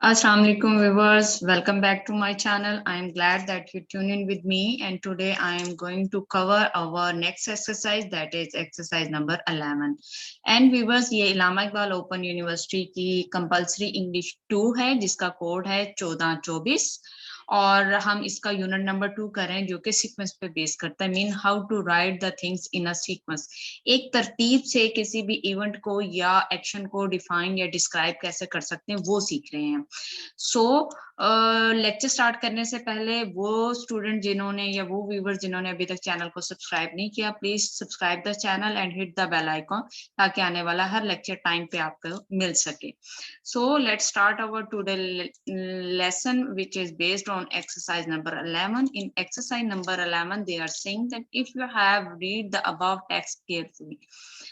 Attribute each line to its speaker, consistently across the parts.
Speaker 1: Assalamu alaikum viewers, welcome back to my channel. I am glad that you tune in with me, and today I am going to cover our next exercise, that is exercise number 11. And viewers, ये इलामा Iqbal open university की compulsory English 2 है जिसका code है 1424 और हम इसका unit number 2 करें जो कि सीक्वेंस पे बेस करता है, mean how to write the things in a sequence. एक तरतीब से किसी भी इवेंट को या एक्शन को डिफाइन या डिस्क्राइब कैसे कर सकते हैं वो सीख रहे हैं। सो लेक्चर स्टार्ट करने से पहले वो स्टूडेंट जिन्होंने या वो व्यूवर्स जिन्होंने अभी तक चैनल को सब्सक्राइब नहीं किया, please subscribe the channel and hit the bell icon ताकि आने वाला हर लेक्चर टाइम पे आपको मिल सके। So let's start our today lesson which is based on exercise number 11. In exercise number 11 they are saying that if you have read the above text carefully,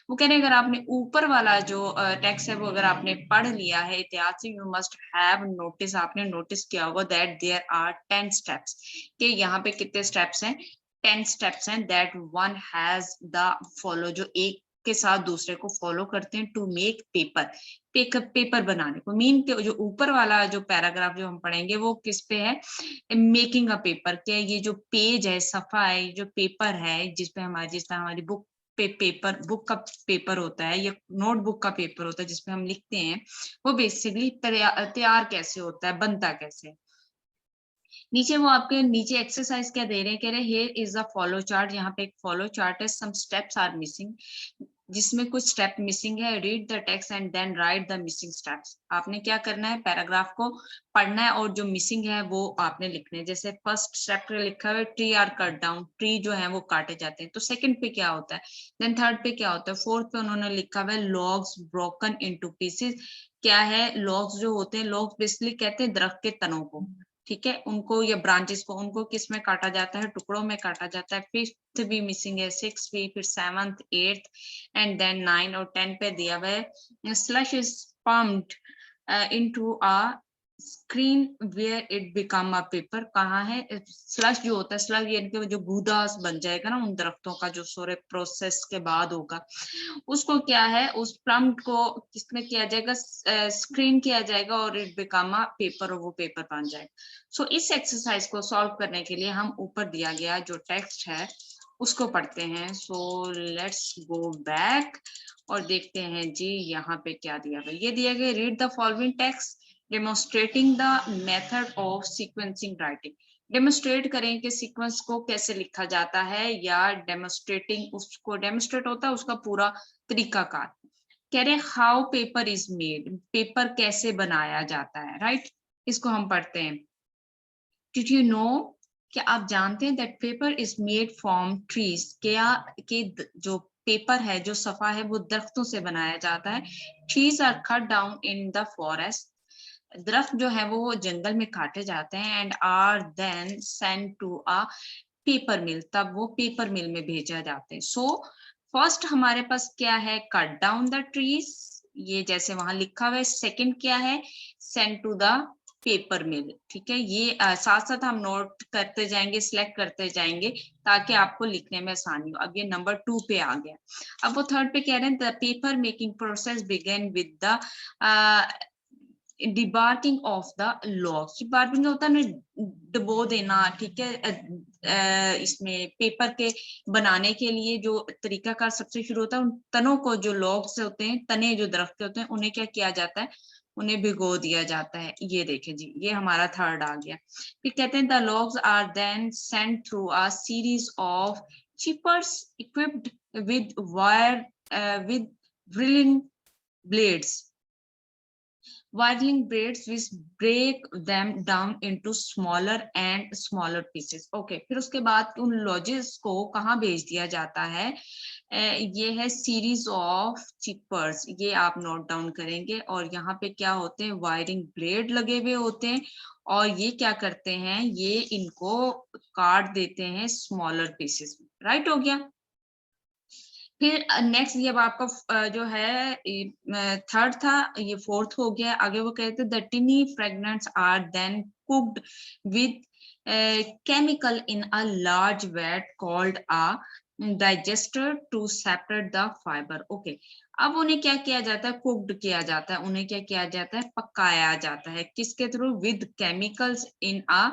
Speaker 1: वो कह रहे हैं अगर आपने ऊपर वाला जो टेक्स्ट है वो अगर आपने पढ़ लिया है इतिहास से, यू मस्ट हैव नोटिस, आपने नोटिस किया होगा दैट देयर आर 10 स्टेप्स, कि यहाँ पे कितने स्टेप्स हैं, 10 स्टेप्स हैं that one has the follow, जो एक के साथ दूसरे को फॉलो करते हैं टू मेक पेपर बनाने को। मीन के जो ऊपर वाला जो पैराग्राफ जो हम पढ़ेंगे वो किस पे है, मेकिंग अ पेपर के। ये जो पेज है, सफा है, जो पेपर है जिसपे हमारी बुक पेपर, बुक का पेपर होता है या नोटबुक का पेपर होता है जिसपे हम लिखते हैं, वो बेसिकली तैयार कैसे होता है, बनता कैसे है। नीचे वो आपके नीचे एक्सरसाइज क्या दे रहे हैं, कह रहे हैं here is a follow chart, यहाँ पे एक फॉलो चार्ट है, सम स्टेप्स आर मिसिंग, जिसमें कुछ स्टेप मिसिंग है। Read the text and then write the missing steps. आपने क्या करना है, पैराग्राफ को पढ़ना है और जो मिसिंग है वो आपने लिखने है। जैसे फर्स्ट स्टेप पे लिखा हुआ है tree are cut down, tree जो है वो काटे जाते हैं, तो सेकंड पे क्या होता है, देन थर्ड पे क्या होता है, फोर्थ पे उन्होंने लिखा हुआ है लॉग्स ब्रोकन इनटू पीसेस। क्या है, लॉग्स जो होते हैं, लॉग्स बेसिकली कहते हैं दरख्त के तनों को, ठीक है, उनको या ब्रांचेस को, उनको किस में काटा जाता है, टुकड़ों में काटा जाता है। फिफ्थ भी मिसिंग है, सिक्स भी, फिर सेवंथ, एट्थ एंड देन 9 और 10 पे दिया हुआ है slush is pumped into a screen where it become a paper. कहाँ है स्लश जो होता है, स्लश यानी कि जो गूदास बन जाएगा ना उन दरख्तों का, जो सारे प्रोसेस के बाद होगा, उसको क्या है, उस प्लम्प को किसमें किया जाएगा, स्क्रीन किया जाएगा और इट बिकम अ पेपर, और वो पेपर बन जाएगा। सो इस एक्सरसाइज को सॉल्व करने के लिए हम ऊपर दिया गया जो टेक्स्ट है उसको पढ़ते हैं। सो लेट्स गो बैक और देखते हैं जी यहाँ पे क्या दिया गया। ये दिया गया read the following text demonstrating the method of sequencing writing. Demonstrate करें कि सीक्वेंस को कैसे लिखा जाता है, या डेमोन्स्ट्रेटिंग, उसको डेमोन्स्ट्रेट होता है उसका पूरा तरीकाकार। कह रहे how paper is made, paper कैसे बनाया जाता है, राइट। इसको हम पढ़ते हैं। डिड यू नो, क्या आप जानते हैं that paper is made from trees, क्या कि जो पेपर है, जो सफा है, वो दरख्तों से बनाया जाता है। Trees are cut down in the forest, दरख्त जो है वो जंगल में काटे जाते हैं, and are then send to a paper mill, तब वो पेपर मिल में भेजा जाते हैं। सो फर्स्ट हमारे पास क्या है, कट डाउन द ट्रीज, ये जैसे वहां लिखा हुआ है। सेकंड क्या है, सेंड टू द पेपर मिल, ठीक है। ये साथ साथ हम नोट करते जाएंगे, सिलेक्ट करते जाएंगे ताकि आपको लिखने में आसानी हो। अब ये नंबर 2 पे आ गया। अब वो थर्ड पे कह रहे हैं the paper making process begin with the debarking of the logs. Debarking होता है ना, डुबो देना, ठीक है। इसमें पेपर के बनाने के लिए जो तरीकाकार सबसे शुरू होता है, उन तनों को, जो लॉग्स होते हैं, तने जो दरख्त के होते हैं, उन्हें क्या किया जाता है, उन्हें भिगो दिया जाता है। ये देखें जी, ये हमारा थर्ड आ गया। फिर कहते हैं the logs are then sent through a series of chippers equipped with wire with drilling blades, whittling braids which break them down into smaller and smaller pieces. Okay, फिर उसके बाद उन लॉजेस को कहाँ भेज दिया जाता है, ये है सीरीज ऑफ चिपर्स, ये आप नोट डाउन करेंगे। और यहाँ पे क्या होते हैं, वायरिंग ब्लेड लगे हुए होते हैं, और ये क्या करते हैं, ये इनको काट देते हैं स्मॉलर पीसेस में, राइट हो गया। फिर नेक्स्ट जब आपका जो है थर्ड था, ये फोर्थ हो गया। आगे वो कहते हैं the tiny fragments are then cooked with chemical in a large vat called a digester to separate the fibre. Okay, अब उन्हें क्या किया जाता है, कुक्ड किया जाता है, उन्हें क्या किया जाता है, पकाया जाता है, किसके through, with chemicals in a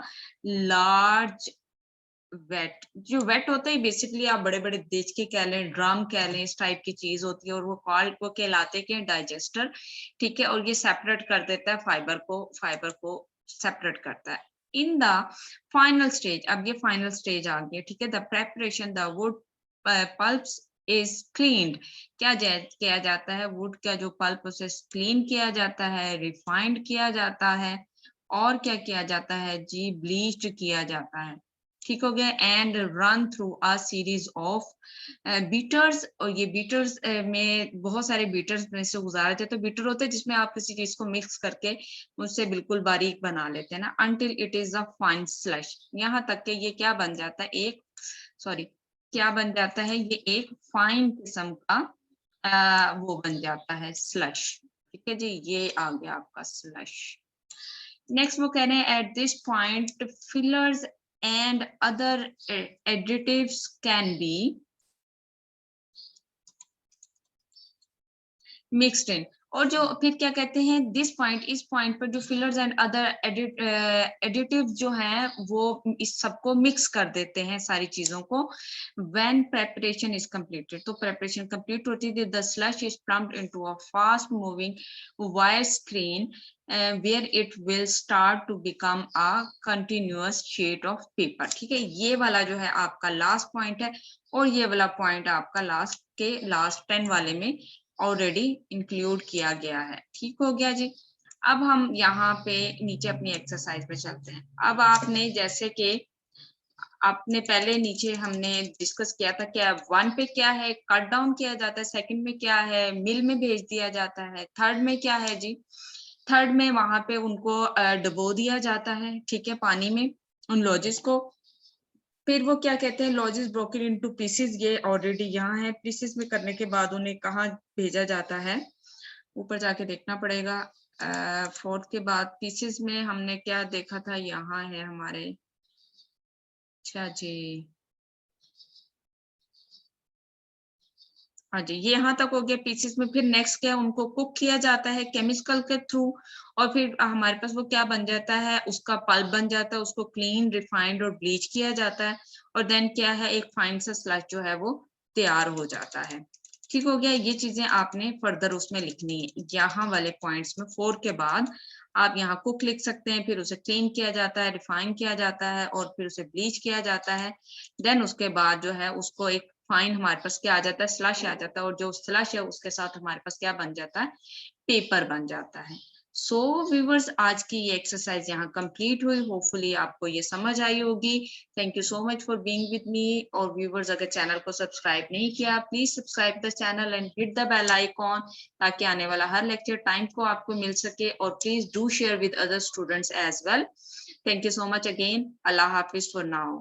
Speaker 1: large vat. जो वेट होता है बेसिकली आप बड़े बड़े देचके कह लें, ड्रम कह लें, इस टाइप की चीज होती है, और वो कहलाते के डाइजेस्टर, ठीक है। और ये सेपरेट कर देता है फाइबर को सेपरेट करता है। इन द फाइनल स्टेज, अब ये फाइनल स्टेज आ गया, ठीक है। The preparation the wood pulps is cleaned, क्या किया जाता है, वुड का जो पल्प उसे क्लीन किया जाता है, रिफाइंड किया जाता है, और क्या किया जाता है जी, ब्लीच्ड किया जाता है, ठीक हो गया। And run through a series of beaters, और ये बीटर्स में बहुत सारे बीटर्स में से गुजारा जाता है। बीटर होते हैं जिसमें आप किसी चीज को मिक्स करके उससे बिल्कुल बारीक बना लेते हैं ना, until it is a fine slush, यहाँ तक के ये क्या बन जाता है, क्या बन जाता है, ये एक फाइन किस्म का वो बन जाता है स्लश, ठीक है जी। ये आ गया आपका स्लश। नेक्स्ट वो कह रहे हैं at this point fillers and other additives can be mixed in। और जो फिर क्या कहते हैं, दिस पॉइंट, इस पॉइंट पर जो फिलर्स एंड अदर एडिटिव जो हैं वो इस सबको मिक्स कर देते हैं, सारी चीजों को। व्हेन प्रेपरेशन इज कंप्लीटेड, तो प्रेपरेशन कंप्लीट होती है, the slush is pumped into a fast moving wire screen where it will start to become a continuous sheet of paper, ठीक है। ये वाला जो है आपका लास्ट पॉइंट है, और ये वाला पॉइंट आपका लास्ट 10 वाले में ऑलरेडी इंक्लूड किया गया है, ठीक हो गया जी। अब हम यहाँ पे नीचे अपनी एक्सरसाइज पे चलते हैं। अब आपने जैसे कि आपने पहले नीचे हमने डिस्कस किया था, क्या 1 पे क्या है, कट डाउन किया जाता है, सेकंड में क्या है, मिल में भेज दिया जाता है, थर्ड में क्या है जी, थर्ड में वहां पे उनको डुबो दिया जाता है, ठीक है, पानी में, उन लॉजेस को। फिर वो क्या कहते हैं, लॉजेस ब्रोकन इनटू पीसेस, ये ऑलरेडी यहाँ है। पीसेस में करने के बाद उन्हें कहाँ भेजा जाता है, ऊपर जाके देखना पड़ेगा। फोर्थ के बाद पीसेस में हमने क्या देखा था, यहाँ है हमारे, अच्छा जी, हाँ जी, ये यहाँ तक हो गया पीसेस में। फिर नेक्स्ट क्या है, उनको कुक किया जाता है केमिकल के थ्रू, और फिर हमारे पास वो क्या बन जाता है, उसका पल्प बन जाता है, उसको क्लीन, रिफाइंड और ब्लीच किया जाता है, और देन क्या है, एक फाइन सा स्लश जो है वो तैयार हो जाता है, ठीक हो गया। ये चीजें आपने फर्दर उसमें लिखनी है, यहाँ वाले पॉइंट्स में 4 के बाद आप यहाँ कुक लिख सकते हैं, फिर उसे क्लीन किया जाता है, रिफाइन किया जाता है, और फिर उसे ब्लीच किया जाता है। देन उसके बाद जो है उसको एक फाइन हमारे पास क्या आ जाता है, स्लश आ जाता है, और जो स्लश है उसके साथ हमारे पास क्या बन जाता है, पेपर बन जाता है। सो व्यूअर्स, आज की ये एक्सरसाइज यहाँ कंप्लीट हुई, होपफुली आपको ये समझ आई होगी। Thank you so much for being with me. और व्यूअर्स, अगर चैनल को सब्सक्राइब नहीं किया, please subscribe the channel and hit the bell icon, ताकि आने वाला हर लेक्चर टाइम को आपको मिल सके। और please do share with other students as well. Thank you so much again. अल्लाह हाफिज फॉर नाउ।